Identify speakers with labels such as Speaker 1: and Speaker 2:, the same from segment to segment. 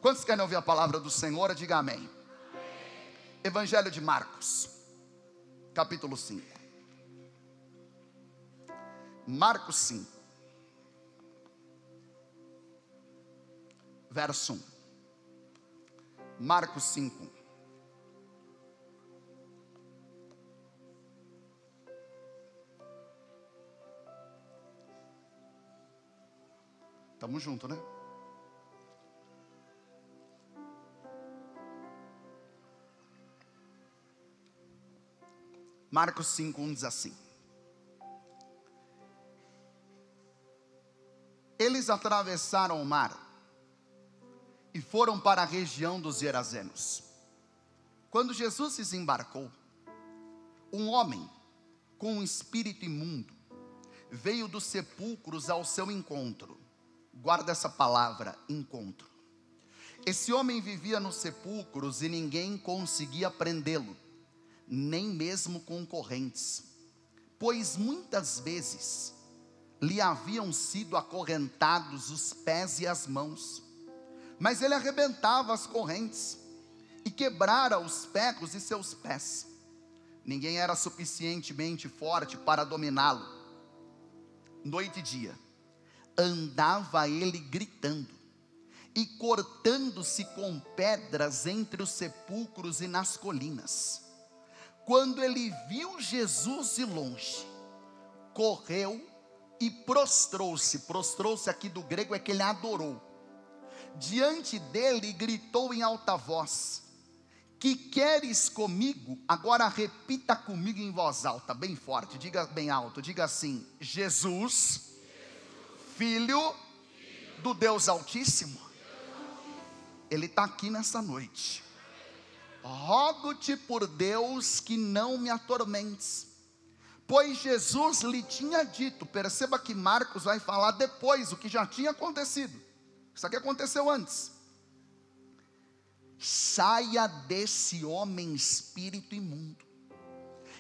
Speaker 1: Quantos querem ouvir a palavra do Senhor? Diga amém. Evangelho de Marcos, capítulo 5. Marcos 5, verso 1. Marcos 5. Estamos juntos, né? Marcos 5:1 diz assim: eles atravessaram o mar e foram para a região dos Gerazenos. Quando Jesus desembarcou, um homem com um espírito imundo veio dos sepulcros ao seu encontro. Guarda essa palavra, encontro. Esse homem vivia nos sepulcros e ninguém conseguia prendê-lo, nem mesmo com correntes, pois muitas vezes lhe haviam sido acorrentados os pés e as mãos. Mas ele arrebentava as correntes e quebrara os pregos de seus pés. Ninguém era suficientemente forte para dominá-lo. Noite e dia andava ele gritando e cortando-se com pedras entre os sepulcros e nas colinas. Quando ele viu Jesus de longe, correu e prostrou-se. Prostrou-se aqui do grego é que ele adorou. Diante dele gritou em alta voz: que queres comigo? Agora repita comigo em voz alta, bem forte, diga bem alto, diga assim: Jesus, Filho do Deus Altíssimo. Ele está aqui nessa noite. Rogo-te por Deus que não me atormentes. Pois Jesus lhe tinha dito, perceba que Marcos vai falar depois o que já tinha acontecido. Isso aqui aconteceu antes. Saia desse homem espírito imundo.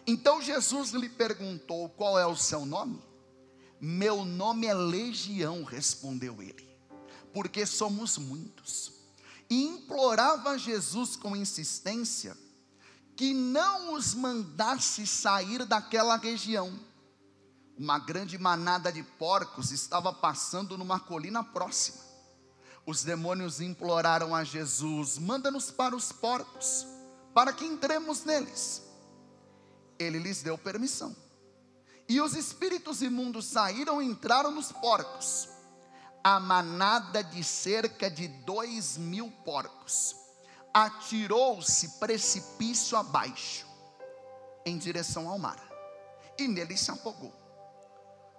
Speaker 1: Então Jesus lhe perguntou: qual é o seu nome? Meu nome é Legião, respondeu ele, porque somos muitos. E implorava a Jesus com insistência que não os mandasse sair daquela região. Uma grande manada de porcos estava passando numa colina próxima. Os demônios imploraram a Jesus: manda-nos para os porcos, para que entremos neles. Ele lhes deu permissão. E os espíritos imundos saíram e entraram nos porcos. A manada de cerca de 2.000 porcos atirou-se precipício abaixo, em direção ao mar, e nele se afogou.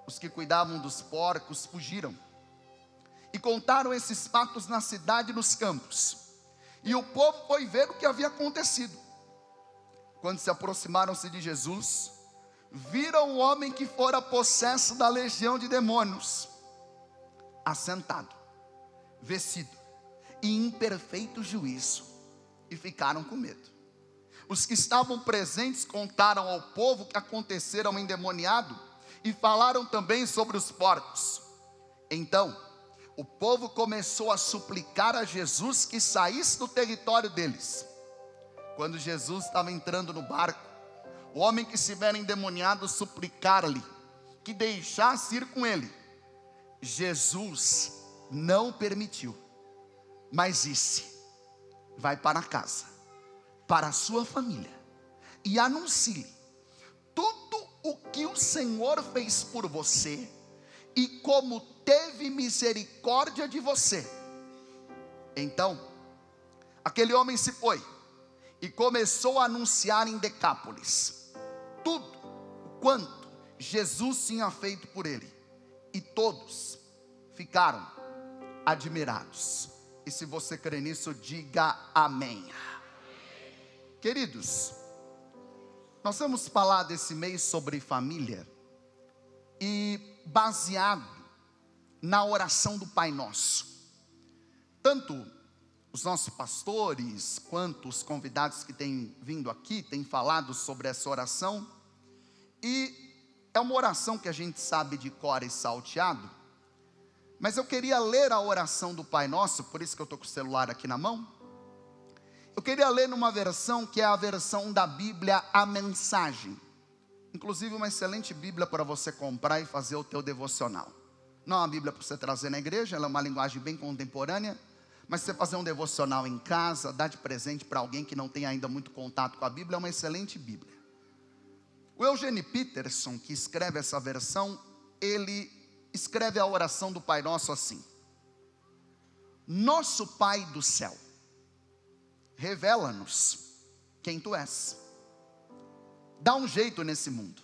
Speaker 1: Os que cuidavam dos porcos fugiram e contaram esses fatos na cidade e nos campos. E o povo foi ver o que havia acontecido. Quando se aproximaram-se de Jesus, viram o homem que fora possesso da legião de demônios, assentado, vestido e em perfeito juízo, e ficaram com medo. Os que estavam presentes contaram ao povo o que acontecera ao endemoniado e falaram também sobre os porcos. Então o povo começou a suplicar a Jesus que saísse do território deles. Quando Jesus estava entrando no barco, o homem que estivera endemoniado suplicar-lhe que deixasse ir com ele. Jesus não permitiu, mas disse: vai para casa, para a sua família, e anuncie tudo o que o Senhor fez por você e como teve misericórdia de você. Então aquele homem se foi e começou a anunciar em Decápolis tudo o quanto Jesus tinha feito por ele, e todos ficaram admirados. E se você crê nisso, diga amém. Queridos, nós vamos falar desse mês sobre família, e baseado na oração do Pai Nosso. Tanto os nossos pastores, quanto os convidados que têm vindo aqui, têm falado sobre essa oração. E é uma oração que a gente sabe de cor e salteado, Mas eu queria ler a oração do Pai Nosso, por isso que eu estou com o celular aqui na mão. Eu queria ler numa versão que é a versão da Bíblia, a Mensagem. Inclusive uma excelente Bíblia para você comprar e fazer o teu devocional. Não é uma Bíblia para você trazer na igreja, ela é uma linguagem bem contemporânea. Mas você fazer um devocional em casa, dar de presente para alguém que não tem ainda muito contato com a Bíblia, é uma excelente Bíblia. O Eugene Peterson, que escreve essa versão, ele escreve a oração do Pai Nosso assim: Nosso Pai do céu, revela-nos quem Tu és. Dá um jeito nesse mundo.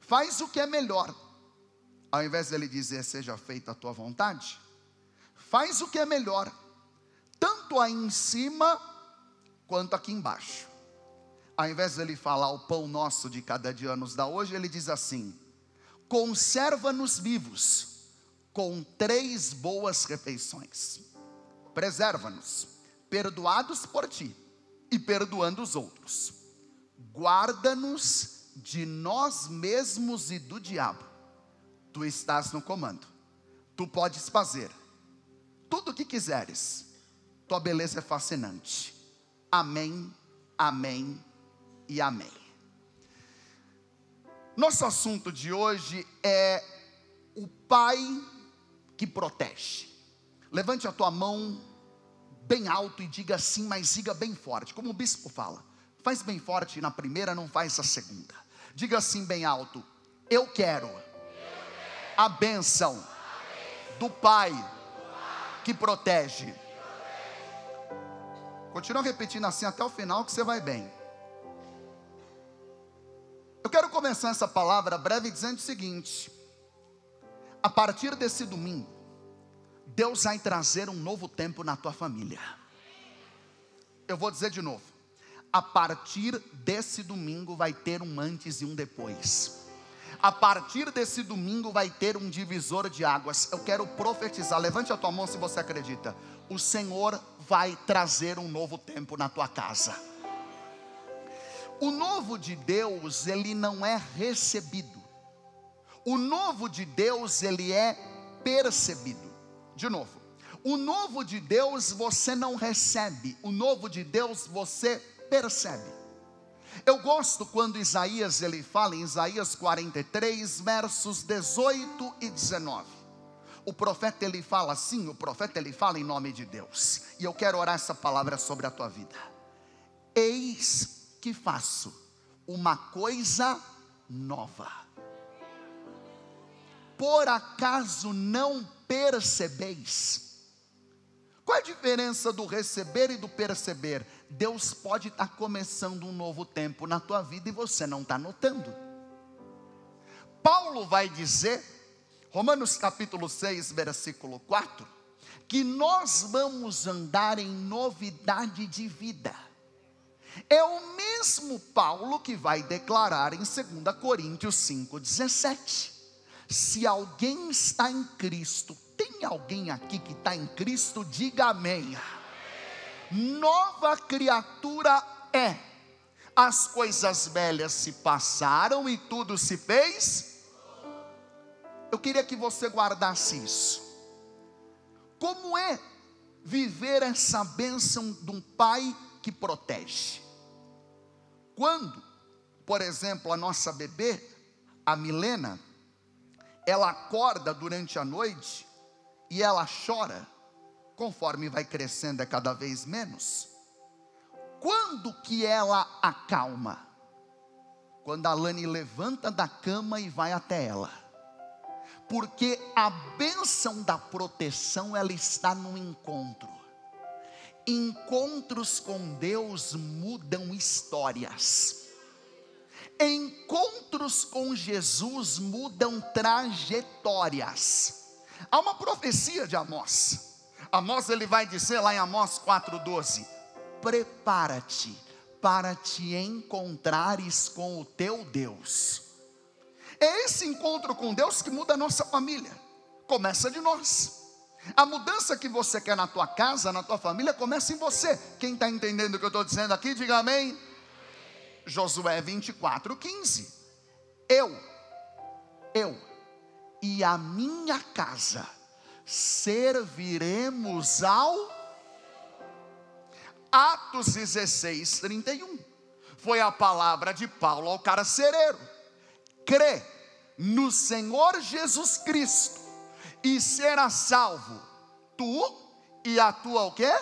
Speaker 1: Faz o que é melhor. Ao invés de Ele dizer, seja feita a Tua vontade, faz o que é melhor, tanto aí em cima, quanto aqui embaixo. Ao invés de Ele falar, o pão nosso de cada dia nos dá hoje, Ele diz assim: conserva-nos vivos, com 3 boas refeições. Preserva-nos, perdoados por Ti, e perdoando os outros. Guarda-nos de nós mesmos e do diabo. Tu estás no comando. Tu podes fazer tudo o que quiseres. Tua beleza é fascinante. Amém, amém e amém. Nosso assunto de hoje é o Pai que protege. Levante a tua mão bem alto e diga assim, mas diga bem forte, como o bispo fala. Faz bem forte na primeira, não faz a segunda. Diga assim bem alto: eu quero a bênção do Pai que protege. Continua repetindo assim até o final que você vai bem. Eu quero começar essa palavra breve dizendo o seguinte: a partir desse domingo, Deus vai trazer um novo tempo na tua família. Eu vou dizer de novo: a partir desse domingo vai ter um antes e um depois. A partir desse domingo vai ter um divisor de águas. Eu quero profetizar, levante a tua mão se você acredita. O Senhor vai trazer um novo tempo na tua casa. O novo de Deus, ele não é recebido. O novo de Deus, ele é percebido. De novo, o novo de Deus você não recebe, o novo de Deus você percebe. Eu gosto quando Isaías ele fala em Isaías 43, versos 18 e 19. O profeta ele fala assim, o profeta ele fala em nome de Deus. E eu quero orar essa palavra sobre a tua vida. Eis que faço uma coisa nova. Por acaso não percebeis? Qual é a diferença do receber e do perceber? Deus pode estar começando um novo tempo na tua vida e você não está notando. Paulo vai dizer, Romanos capítulo 6, versículo 4, que nós vamos andar em novidade de vida. É o mesmo Paulo que vai declarar em 2 Coríntios 5,17. Se alguém está em Cristo, tem alguém aqui que está em Cristo? Diga amém. Nova criatura é. As coisas velhas se passaram e tudo se fez. Eu queria que você guardasse isso. Como é viver essa bênção de um Pai que protege? Quando, por exemplo, a nossa bebê, a Milena, ela acorda durante a noite e ela chora, conforme vai crescendo é cada vez menos. Quando que ela acalma? Quando a Lani levanta da cama e vai até ela. Porque a bênção da proteção ela está no encontro. Encontros com Deus mudam histórias. Encontros com Jesus mudam trajetórias. Há uma profecia de Amós. Amós ele vai dizer lá em Amós 4,12: prepara-te para te encontrares com o teu Deus. É esse encontro com Deus que muda a nossa família. Começa de nós. A mudança que você quer na tua casa, na tua família, começa em você. Quem está entendendo o que eu estou dizendo aqui, diga amém. Josué 24,15. Eu e a minha casa serviremos ao Atos 16, 31. Foi a palavra de Paulo ao carcereiro: crê no Senhor Jesus Cristo e será salvo, tu e a tua o quê?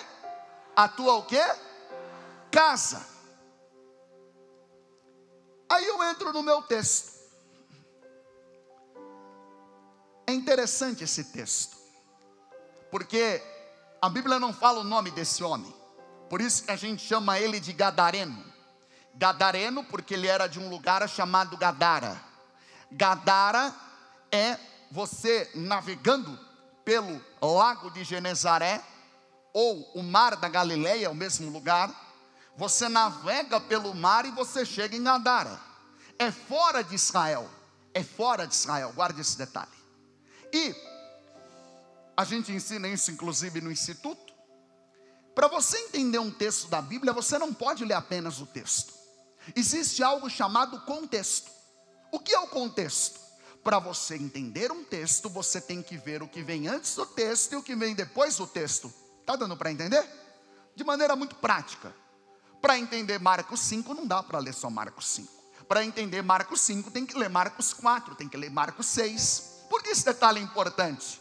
Speaker 1: A tua o quê? Casa. Aí eu entro no meu texto. É interessante esse texto, porque a Bíblia não fala o nome desse homem, por isso que a gente chama ele de Gadareno. Gadareno porque ele era de um lugar chamado Gadara. Gadara é você navegando pelo lago de Genezaré, ou o mar da Galileia, é o mesmo lugar. Você navega pelo mar e você chega em Gadara. É fora de Israel, guarde esse detalhe. E a gente ensina isso inclusive no instituto. Para você entender um texto da Bíblia, você não pode ler apenas o texto. Existe algo chamado contexto. O que é o contexto? Para você entender um texto, você tem que ver o que vem antes do texto e o que vem depois do texto. Está dando para entender? De maneira muito prática. Para entender Marcos 5, não dá para ler só Marcos 5. Para entender Marcos 5, tem que ler Marcos 4, tem que ler Marcos 6. Por que esse detalhe é importante?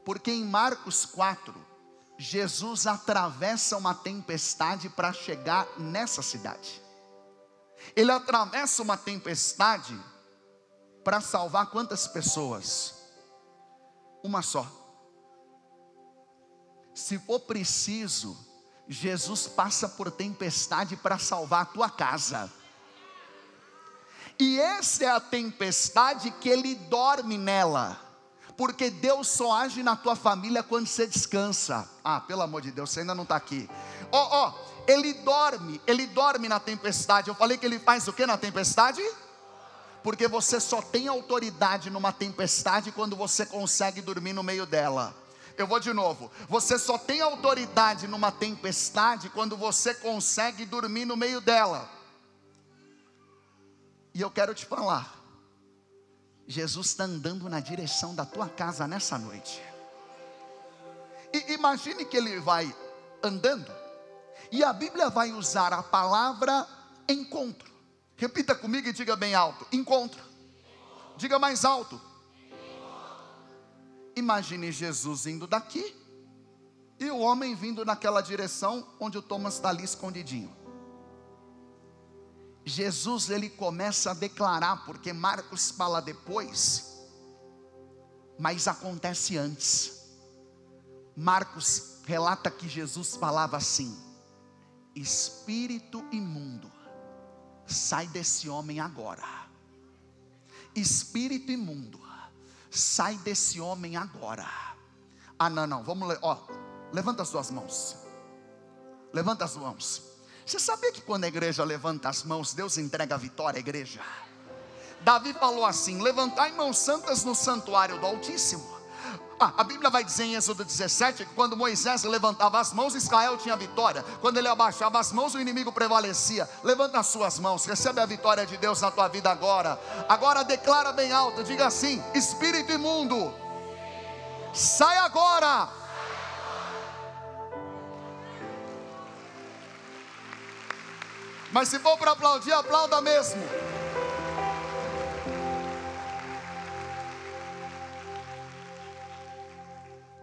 Speaker 1: Porque em Marcos 4, Jesus atravessa uma tempestade para chegar nessa cidade. Ele atravessa uma tempestade para salvar quantas pessoas? Uma só. Se for preciso, Jesus passa por tempestade para salvar a tua casa. E essa é a tempestade que ele dorme nela, porque Deus só age na tua família quando você descansa. Ah, pelo amor de Deus, você ainda não está aqui. Ele dorme na tempestade. Eu falei que ele faz o que na tempestade? Porque você só tem autoridade numa tempestade quando você consegue dormir no meio dela. Eu vou de novo. Você só tem autoridade numa tempestade quando você consegue dormir no meio dela. E eu quero te falar, Jesus está andando na direção da tua casa nessa noite. E imagine que ele vai andando, e a Bíblia vai usar a palavra encontro. Repita comigo e diga bem alto: encontro. Diga mais alto. Imagine Jesus indo daqui, e o homem vindo naquela direção onde o Thomas está ali escondidinho. Jesus, ele começa a declarar, porque Marcos fala depois, mas acontece antes. Marcos relata que Jesus falava assim: espírito imundo, sai desse homem agora. Espírito imundo, sai desse homem agora. Ah, não, vamos ler, levanta as suas mãos. Levanta as mãos. Você sabia que quando a igreja levanta as mãos, Deus entrega a vitória à igreja? Davi falou assim: levantai mãos santas no santuário do Altíssimo. A Bíblia vai dizer em Êxodo 17 que quando Moisés levantava as mãos, Israel tinha vitória. Quando ele abaixava as mãos, o inimigo prevalecia. Levanta as suas mãos, recebe a vitória de Deus na tua vida agora. Agora declara bem alto, diga assim: espírito imundo, sai agora. Mas se for para aplaudir, aplauda mesmo.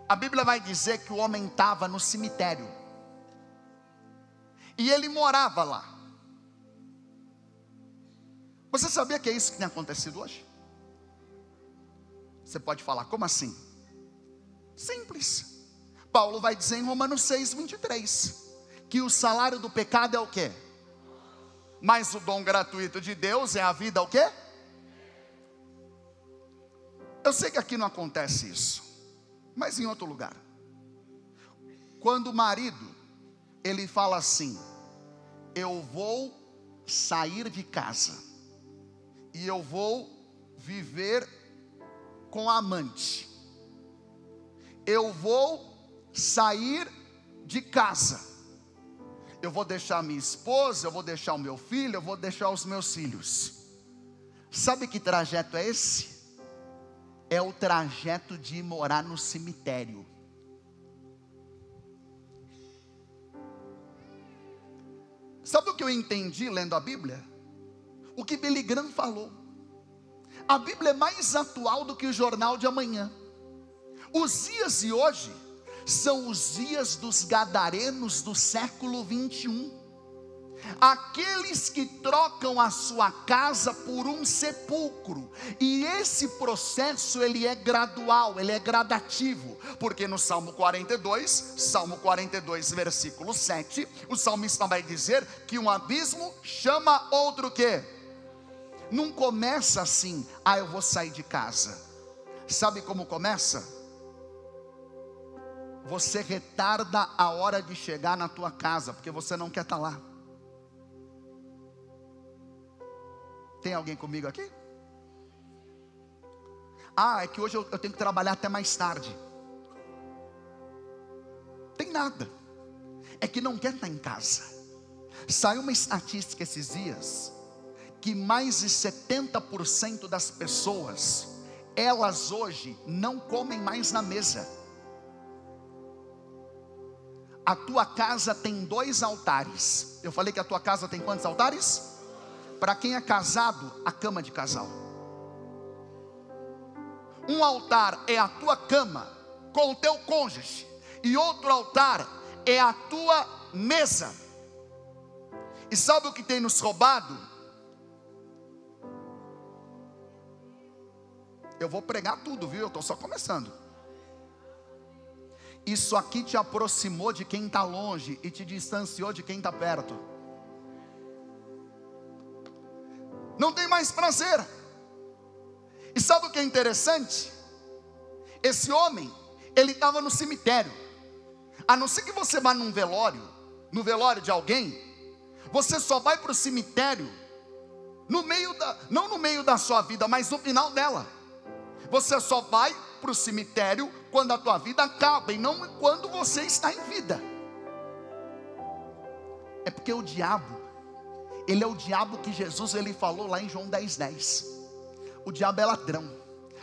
Speaker 1: A Bíblia vai dizer que o homem estava no cemitério, e ele morava lá. Você sabia que é isso que tem acontecido hoje? Você pode falar, como assim? Simples. Paulo vai dizer em Romanos 6, 23, que o salário do pecado é o quê? Mas o dom gratuito de Deus é a vida o quê? Eu sei que aqui não acontece isso, mas em outro lugar. Quando o marido, ele fala assim: eu vou sair de casa, e eu vou viver com a amante. Eu vou sair de casa. Eu vou deixar minha esposa, eu vou deixar o meu filho, eu vou deixar os meus filhos. Sabe que trajeto é esse? é o trajeto de ir morar no cemitério. Sabe o que eu entendi lendo a Bíblia? O que Billy Graham falou. A Bíblia é mais atual do que o jornal de amanhã. Os dias de hoje são os dias dos gadarenos do século 21. Aqueles que trocam a sua casa por um sepulcro. E esse processo ele é gradual, ele é gradativo. Porque no Salmo 42 versículo 7, o salmista vai dizer que um abismo chama outro quê? Não começa assim, eu vou sair de casa. Sabe como começa? Você retarda a hora de chegar na tua casa, porque você não quer estar lá. Tem alguém comigo aqui? É que hoje eu tenho que trabalhar até mais tarde. Tem nada. É que não quer estar em casa. Saiu uma estatística esses dias, que mais de 70% das pessoas, elas hoje não comem mais na mesa. A tua casa tem 2 altares. Eu falei que a tua casa tem quantos altares? Para quem é casado, a cama de casal. Um altar é a tua cama com o teu cônjuge, e outro altar é a tua mesa. E sabe o que tem nos roubado? Eu vou pregar tudo, viu? Eu estou só começando. Isso aqui te aproximou de quem está longe e te distanciou de quem está perto. Não tem mais prazer. E sabe o que é interessante? Esse homem, ele estava no cemitério. A não ser que você vá num velório, no velório de alguém, você só vai para o cemitério não no meio da sua vida, mas no final dela. Você só vai para o cemitério quando a tua vida acaba, e não quando você está em vida. É porque o diabo, ele é o diabo que Jesus ele falou lá em João 10:10. O diabo é ladrão,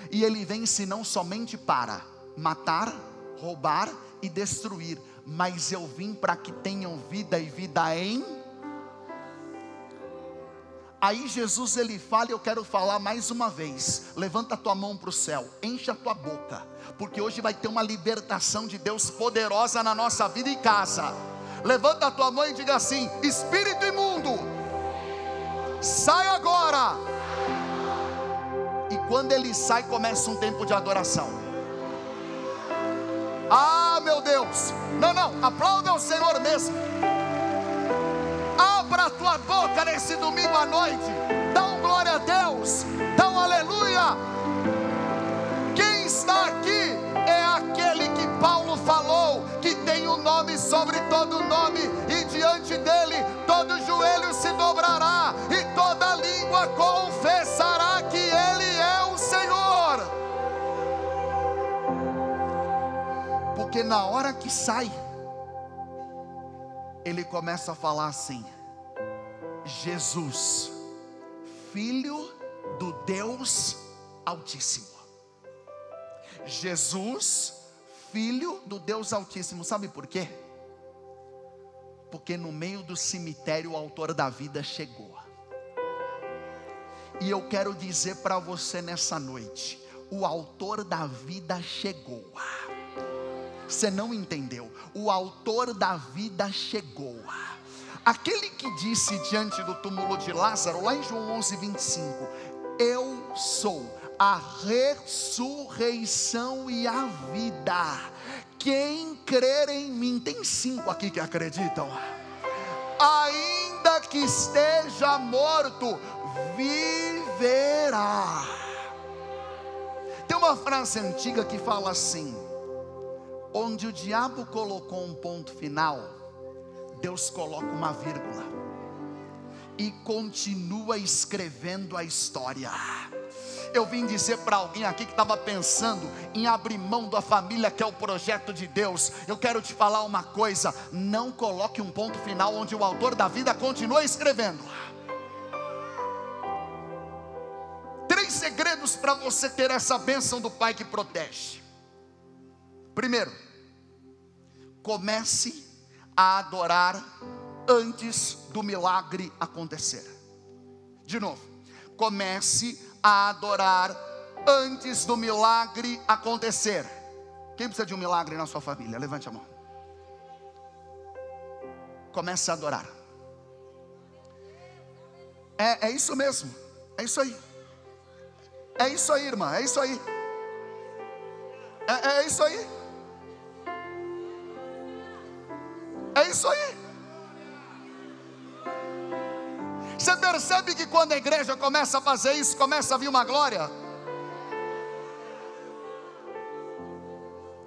Speaker 1: e ele vem não somente para matar, roubar e destruir, mas eu vim para que tenham vida e vida em... Aí Jesus ele fala, e eu quero falar mais uma vez. Levanta a tua mão para o céu, enche a tua boca, porque hoje vai ter uma libertação de Deus poderosa na nossa vida e casa. Levanta a tua mão e diga assim: espírito imundo, sai agora. E quando ele sai, começa um tempo de adoração. Meu Deus, não, aplauda o Senhor mesmo. Abra a tua boca nesse domingo à noite, dá um glória a Deus, dá um aleluia. Quem está aqui é aquele que Paulo falou, que tem um nome sobre todo nome, e diante dele todo joelho se dobrará, e toda língua confessará que ele é o Senhor. Porque na hora que sai, ele começa a falar assim: Jesus, Filho do Deus Altíssimo. Jesus, Filho do Deus Altíssimo. Sabe por quê? Porque no meio do cemitério o autor da vida chegou. E eu quero dizer para você nessa noite: o autor da vida chegou. Você não entendeu? O autor da vida chegou. Aquele que disse diante do túmulo de Lázaro, lá em João 11:25, eu sou a ressurreição e a vida. Quem crer em mim, tem 5 aqui que acreditam, ainda que esteja morto, viverá. Tem uma frase antiga que fala assim: onde o diabo colocou um ponto final, Deus coloca uma vírgula e continua escrevendo a história. Eu vim dizer para alguém aqui que estava pensando em abrir mão da família, que é o projeto de Deus. Eu quero te falar uma coisa: não coloque um ponto final onde o autor da vida continua escrevendo. 3 segredos para você ter essa bênção do Pai que protege. Primeiro, comece a adorar antes do milagre acontecer. De novo, comece a adorar antes do milagre acontecer. Quem precisa de um milagre na sua família? Levante a mão. Comece a adorar. É isso mesmo. É isso aí. É isso aí, irmã. É isso aí. É isso aí. É isso aí. Você percebe que quando a igreja começa a fazer isso, começa a vir uma glória?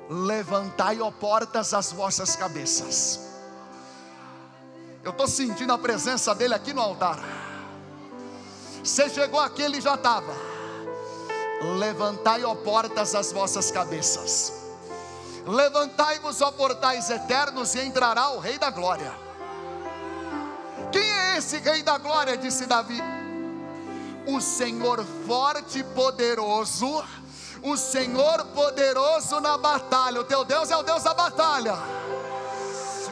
Speaker 1: Levantai, ó portas, as vossas cabeças. Eu estou sentindo a presença dele aqui no altar. Você chegou aqui, ele já estava. Levantai, ó portas, as vossas cabeças. Levantai-vos, ó portais eternos, e entrará o Rei da Glória. Quem é esse Rei da Glória? Disse Davi. O Senhor forte e poderoso. O Senhor poderoso na batalha. O teu Deus é o Deus da batalha.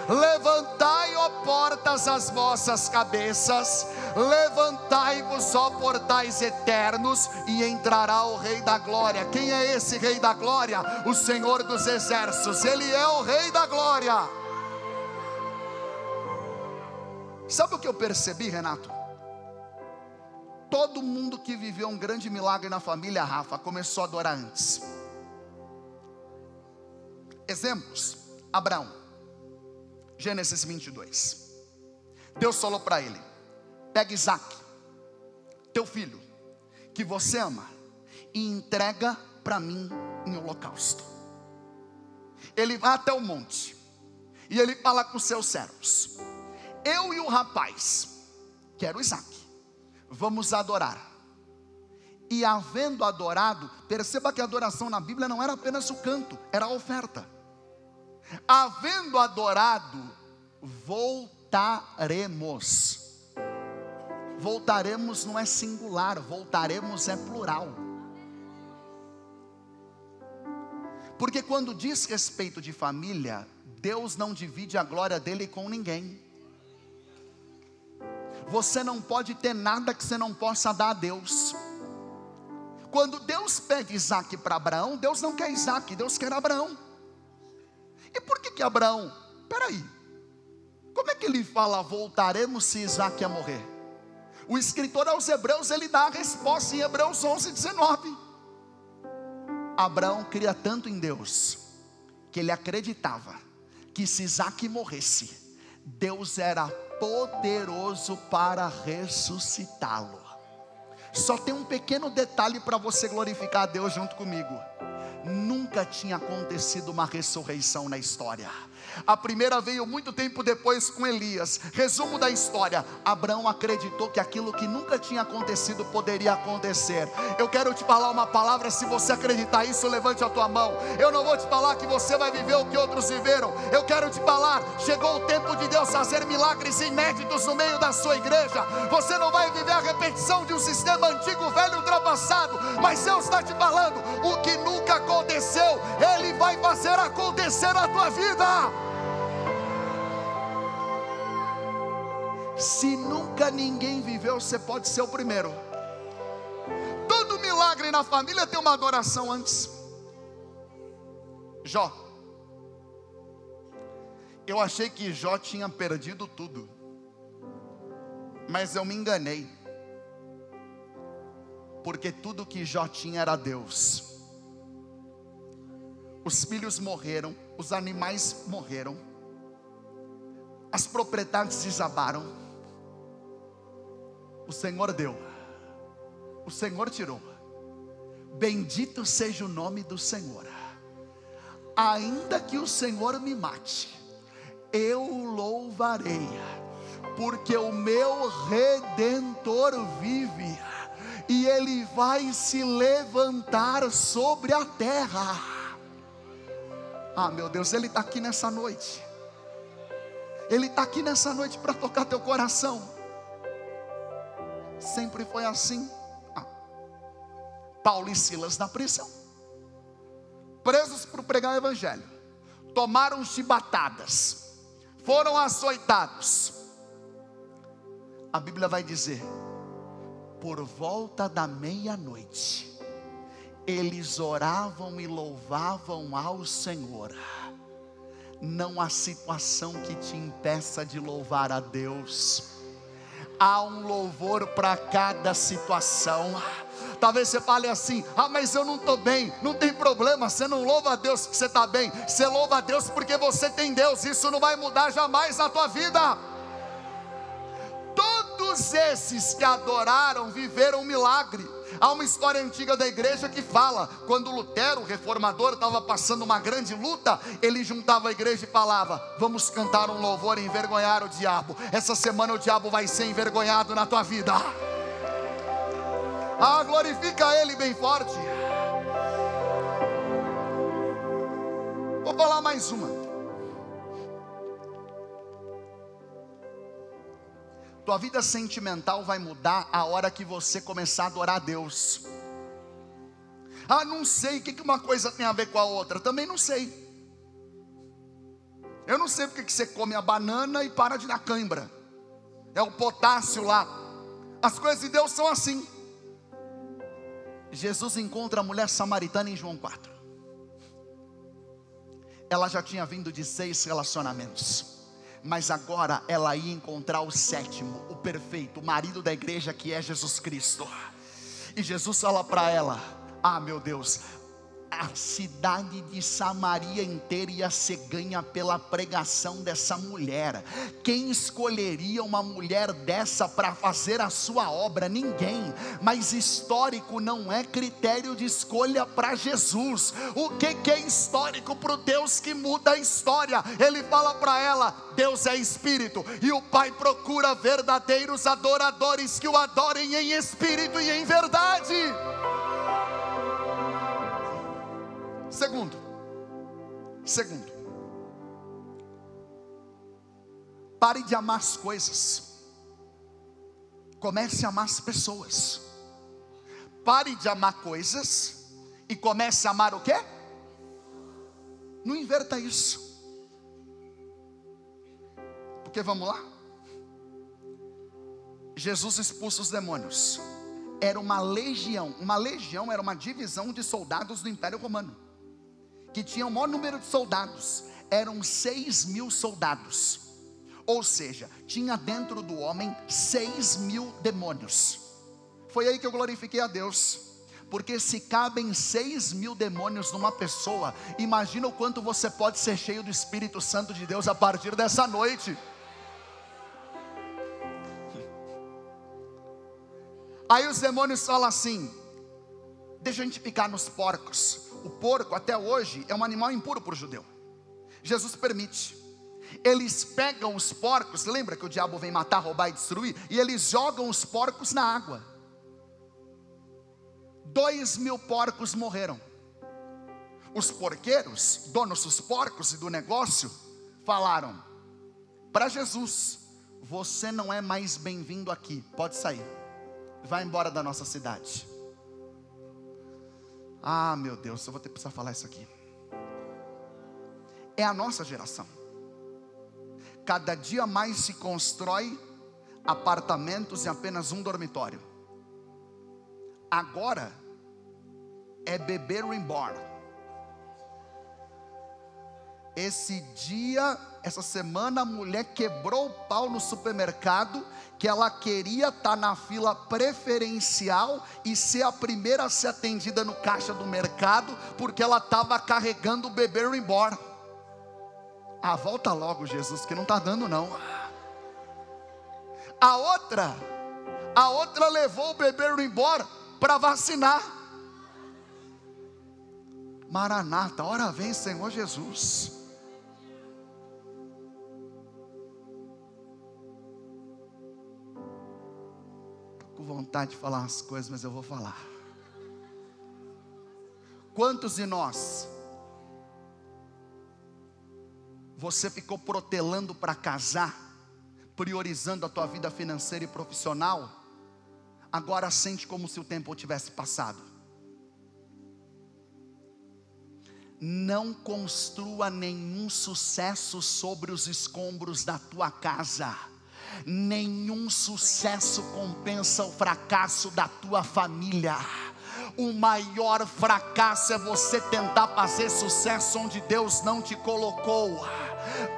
Speaker 1: Levantai, ó portas, as vossas cabeças. Levantai-vos, ó portais eternos, e entrará o Rei da Glória. Quem é esse Rei da Glória? O Senhor dos Exércitos. Ele é o Rei da Glória. Sabe o que eu percebi, Renato? Todo mundo que viveu um grande milagre na família, Rafa, começou a adorar antes. Exemplos: Abraão, Gênesis 22. Deus falou para ele: pega Isaac, teu filho, que você ama, e entrega para mim em holocausto. Ele vai até o monte, e ele fala com os seus servos: eu e o rapaz, que era o Isaac, vamos adorar. E havendo adorado, perceba que a adoração na Bíblia não era apenas o canto, era a oferta. Havendo adorado, voltaremos. Voltaremos não é singular, voltaremos é plural. Porque quando diz respeito de família, Deus não divide a glória dele com ninguém. Você não pode ter nada que você não possa dar a Deus. Quando Deus pede Isaac para Abraão, Deus não quer Isaac, Deus quer Abraão. E por que Abraão? Peraí, como é que ele fala voltaremos se Isaac ia morrer? O escritor aos Hebreus, ele dá a resposta em Hebreus 11:19. Abraão cria tanto em Deus, que ele acreditava que se Isaac morresse, Deus era poderoso para ressuscitá-lo. Só tem um pequeno detalhe para você glorificar a Deus junto comigo: nunca tinha acontecido uma ressurreição na história. A primeira veio muito tempo depois com Elias. Resumo da história: Abraão acreditou que aquilo que nunca tinha acontecido poderia acontecer. Eu quero te falar uma palavra. Se você acreditar isso, levante a tua mão. Eu não vou te falar que você vai viver o que outros viveram. Eu quero te falar, chegou o tempo de Deus fazer milagres inéditos no meio da sua igreja. Você não vai viver a repetição de um sistema antigo, velho, ultrapassado. Mas Deus está te falando, o que nunca aconteceu, Ele vai fazer acontecer na tua vida. Se nunca ninguém viveu, você pode ser o primeiro. Todo milagre na família tem uma adoração antes. Jó, eu achei que Jó tinha perdido tudo, mas eu me enganei, porque tudo que Jó tinha era Deus. Os filhos morreram, os animais morreram, as propriedades desabaram. O Senhor deu, o Senhor tirou. Bendito seja o nome do Senhor. Ainda que o Senhor me mate, eu o louvarei, porque o meu Redentor vive, e Ele vai se levantar sobre a terra. Ah, meu Deus, Ele está aqui nessa noite. Ele está aqui nessa noite para tocar teu coração. Sempre foi assim. Paulo e Silas na prisão, presos por pregar o evangelho, tomaram chibatadas, foram açoitados. A Bíblia vai dizer, por volta da meia-noite, eles oravam e louvavam ao Senhor. Não há situação que te impeça de louvar a Deus. Há um louvor para cada situação. Talvez você fale assim, mas eu não estou bem. Não tem problema, você não louva a Deus porque você está bem. Você louva a Deus porque você tem Deus. Isso não vai mudar jamais na tua vida. Todos esses que adoraram viveram um milagre. Há uma história antiga da igreja que fala, quando Lutero, o reformador, estava passando uma grande luta, ele juntava a igreja e falava, vamos cantar um louvor e envergonhar o diabo. Essa semana o diabo vai ser envergonhado na tua vida. Glorifica ele bem forte. Vou falar mais uma. Tua vida sentimental vai mudar a hora que você começar a adorar a Deus. Não sei o que uma coisa tem a ver com a outra. Também não sei. Eu não sei porque que você come a banana e para de dar cãibra. É o potássio lá. As coisas de Deus são assim. Jesus encontra a mulher samaritana em João 4. Ela já tinha vindo de 6 relacionamentos, mas agora ela ia encontrar o 7º, o perfeito, o marido da igreja, que é Jesus Cristo. E Jesus fala para ela, meu Deus, a cidade de Samaria inteira ia ser ganha pela pregação dessa mulher. Quem escolheria uma mulher dessa para fazer a sua obra? Ninguém. Mas histórico não é critério de escolha para Jesus. O que é histórico para o Deus que muda a história? Ele fala para ela, Deus é espírito, e o Pai procura verdadeiros adoradores que o adorem em espírito e em verdade. Segundo, pare de amar as coisas, comece a amar as pessoas. Pare de amar coisas e comece a amar o quê? Não inverta isso. Porque vamos lá, Jesus expulsa os demônios. Era uma legião era uma divisão de soldados do Império Romano, que tinha o maior número de soldados. Eram 6.000 soldados. Ou seja, tinha dentro do homem 6.000 demônios. Foi aí que eu glorifiquei a Deus. Porque se cabem 6.000 demônios numa pessoa, imagina o quanto você pode ser cheio do Espírito Santo de Deus a partir dessa noite. Aí os demônios falam assim, deixa a gente ficar nos porcos. O porco até hoje é um animal impuro para o judeu. Jesus permite. Eles pegam os porcos, lembra que o diabo vem matar, roubar e destruir? E eles jogam os porcos na água. 2.000 porcos morreram. Os porqueiros, donos dos porcos e do negócio, falaram para Jesus, você não é mais bem-vindo aqui, pode sair, vai embora da nossa cidade. Meu Deus, eu vou ter que precisar falar isso aqui. É a nossa geração. Cada dia mais se constrói apartamentos em apenas um dormitório. Agora é bebê reborn. Essa semana a mulher quebrou o pau no supermercado, que ela queria estar na fila preferencial e ser a primeira a ser atendida no caixa do mercado, porque ela estava carregando o bebê reborn. Volta logo, Jesus, que não está dando não. A outra levou o bebê reborn para vacinar. Maranata, ora vem Senhor Jesus. Com vontade de falar as coisas, mas eu vou falar. Quantos de nós você ficou protelando para casar, priorizando a tua vida financeira e profissional, agora sente como se o tempo tivesse passado? não construa nenhum sucesso sobre os escombros da tua casa. Nenhum sucesso compensa o fracasso da tua família. O maior fracasso é você tentar fazer sucesso onde Deus não te colocou.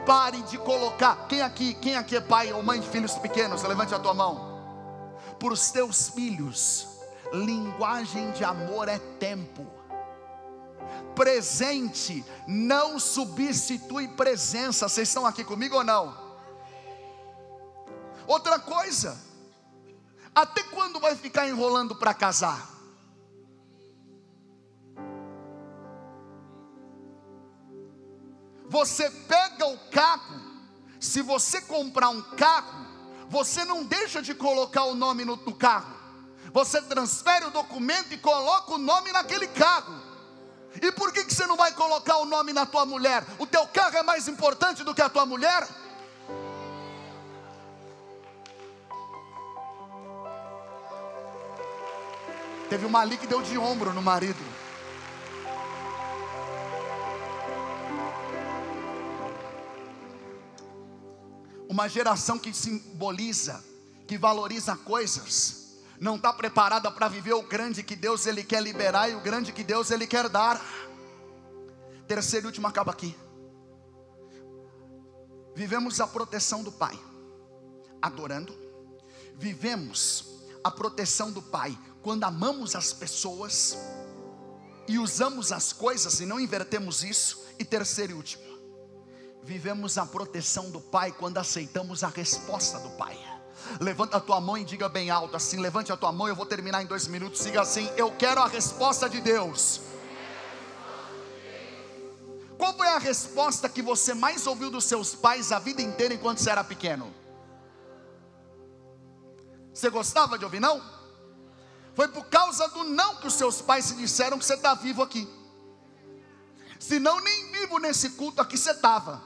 Speaker 1: Pare de colocar. Quem aqui é pai ou mãe de filhos pequenos? Levante a tua mão. Para os teus filhos, linguagem de amor é tempo. Presente não substitui presença. Vocês estão aqui comigo ou não? Outra coisa, até quando vai ficar enrolando para casar? Você pega o carro, se você comprar um carro, você não deixa de colocar o nome no carro, você transfere o documento e coloca o nome naquele carro. E por que você não vai colocar o nome na tua mulher? O teu carro é mais importante do que a tua mulher? Teve uma ali que deu de ombro no marido. Uma geração que simboliza, que valoriza coisas, não está preparada para viver o grande que Deus Ele quer liberar e o grande que Deus Ele quer dar. Terceiro e último, acaba aqui. Vivemos a proteção do Pai, adorando. Vivemos a proteção do Pai quando amamos as pessoas e usamos as coisas e não invertemos isso. E terceiro e último, vivemos a proteção do Pai quando aceitamos a resposta do Pai. Levanta a tua mão e diga bem alto assim, levante a tua mão, eu vou terminar em 2 minutos. Diga assim: eu quero a resposta de Deus. Qual foi a resposta que você mais ouviu dos seus pais a vida inteira enquanto você era pequeno? Você gostava de ouvir não? Foi por causa do não que os seus pais se disseram que você está vivo aqui. Senão nem vivo nesse culto aqui você estava.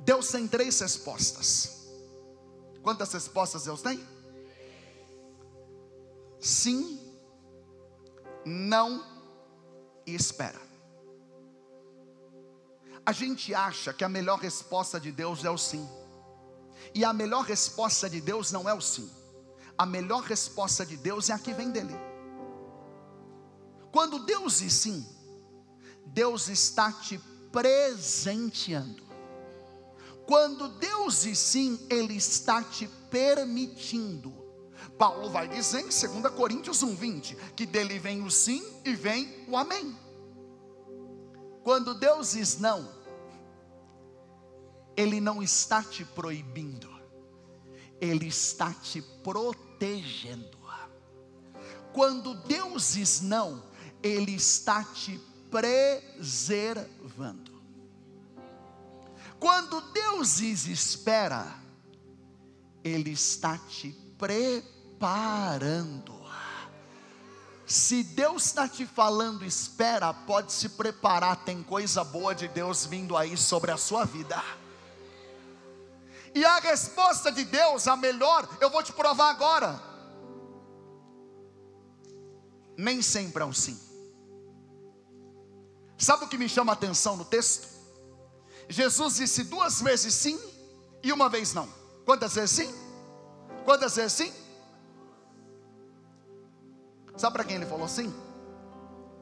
Speaker 1: Deus tem 3 respostas. Quantas respostas Deus tem? Sim, não e espera. A gente acha que a melhor resposta de Deus é o sim. E a melhor resposta de Deus não é o sim. A melhor resposta de Deus é a que vem dele. Quando Deus diz sim, Deus está te presenteando. Quando Deus diz sim, Ele está te permitindo. Paulo vai dizer em 2 Coríntios 1:20 que dele vem o sim e vem o amém. Quando Deus diz não, Ele não está te proibindo, Ele está te protegendo. Quando Deus diz não, Ele está te preservando. Quando Deus diz espera, Ele está te preparando. Se Deus está te falando espera, pode se preparar, tem coisa boa de Deus vindo aí sobre a sua vida. E a resposta de Deus, a melhor, eu vou te provar agora. Nem sempre é um sim. Sabe o que me chama a atenção no texto? Jesus disse 2 vezes sim e 1 vez não. Quantas vezes sim? Quantas vezes sim? Sabe para quem ele falou sim?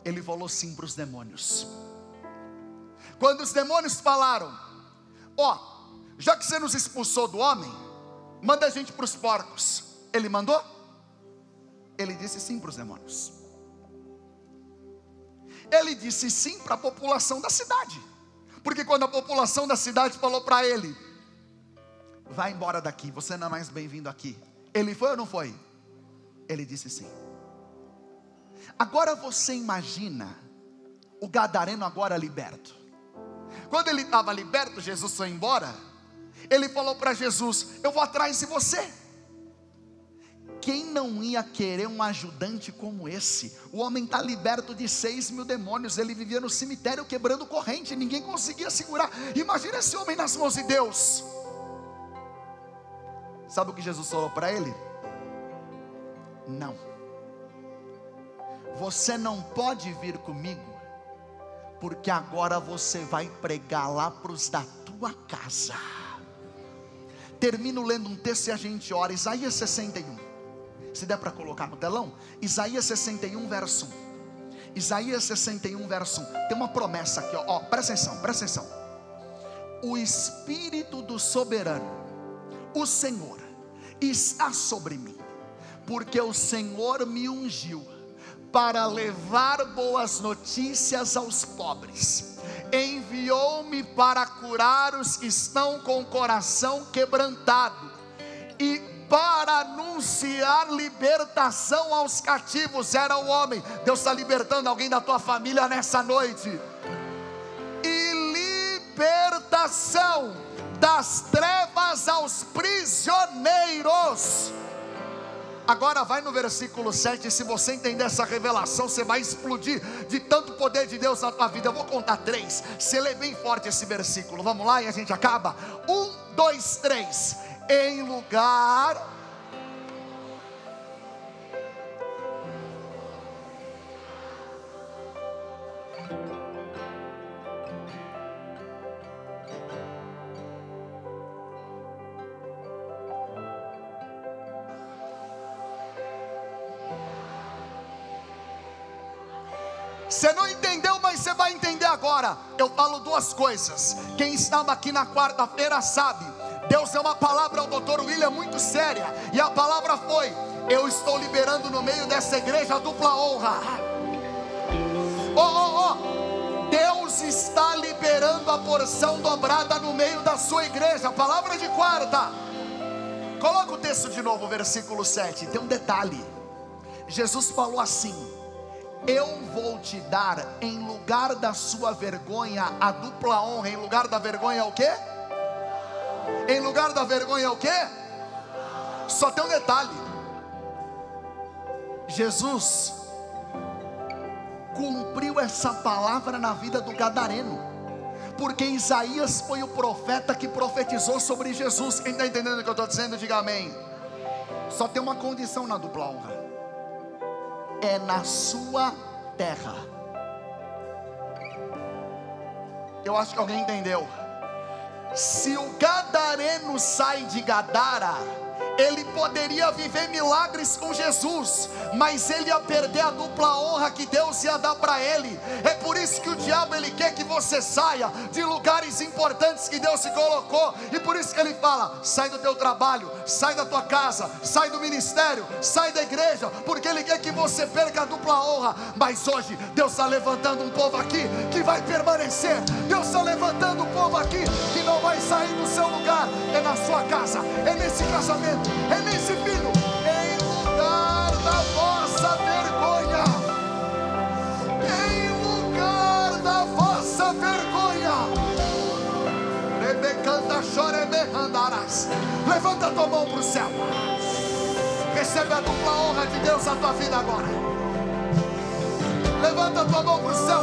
Speaker 1: Ele falou sim para os demônios. Quando os demônios falaram: já que você nos expulsou do homem, manda a gente para os porcos. Ele mandou? Ele disse sim para os demônios. Ele disse sim para a população da cidade. Porque quando a população da cidade falou para ele: vai embora daqui, você não é mais bem-vindo aqui, ele foi ou não foi? Ele disse sim. Agora você imagina o gadareno agora liberto. Quando ele estava liberto, Jesus foi embora. Ele falou para Jesus: eu vou atrás de você. Quem não ia querer um ajudante como esse? O homem está liberto de 6.000 demônios. Ele vivia no cemitério quebrando corrente, ninguém conseguia segurar. Imagina esse homem nas mãos de Deus. Sabe o que Jesus falou para ele? Não. você não pode vir comigo, porque agora você vai pregar lá para os da tua casa. Termino lendo um texto e a gente ora. Isaías 61, se der para colocar no telão. Isaías 61 verso 1. Isaías 61 verso 1, tem uma promessa aqui, ó, presta atenção. O Espírito do Soberano, o Senhor, está sobre mim, porque o Senhor me ungiu para levar boas notícias aos pobres, enviou-me para curar os que estão com o coração quebrantado, e para anunciar libertação aos cativos. Era o homem. Deus está libertando alguém da tua família nessa noite, e libertação das trevas aos prisioneiros. Agora vai no versículo 7, se você entender essa revelação, você vai explodir de tanto poder de Deus na tua vida. Eu vou contar 3, você lê bem forte esse versículo, vamos lá e a gente acaba. 1, 2, 3, em lugar... Você não entendeu, mas você vai entender agora. Eu falo 2 coisas. Quem estava aqui na quarta-feira sabe, Deus deu uma palavra ao Dr. William muito séria, e a palavra foi: eu estou liberando no meio dessa igreja a dupla honra. Deus está liberando a porção dobrada no meio da sua igreja. Palavra de quarta. Coloca o texto de novo, versículo 7. Tem um detalhe. Jesus falou assim: eu vou te dar em lugar da sua vergonha a dupla honra. Em lugar da vergonha o quê? Em lugar da vergonha o quê? Só tem um detalhe. Jesus cumpriu essa palavra na vida do gadareno, porque Isaías foi o profeta que profetizou sobre Jesus. Quem está entendendo o que eu estou dizendo, diga amém. Só tem uma condição na dupla honra: é na sua terra. Eu acho que alguém entendeu. Se o gadareno sai de Gadara, ele poderia viver milagres com Jesus, mas ele ia perder a dupla honra que Deus ia dar para ele. É por isso que o diabo, ele quer que você saia de lugares importantes que Deus se colocou, e por isso que ele fala: sai do teu trabalho, sai da tua casa, sai do ministério, sai da igreja, porque ele quer que você perca a dupla honra. Mas hoje Deus está levantando um povo aqui que vai permanecer. Deus está levantando um povo aqui que não vai sair do seu lugar. É na sua casa, é nesse casamento, é nesse filho. Em lugar da vossa vergonha, em lugar da vossa vergonha, levanta a tua mão para o céu. Recebe a dupla honra de Deus na tua vida agora. Levanta a tua mão para o céu.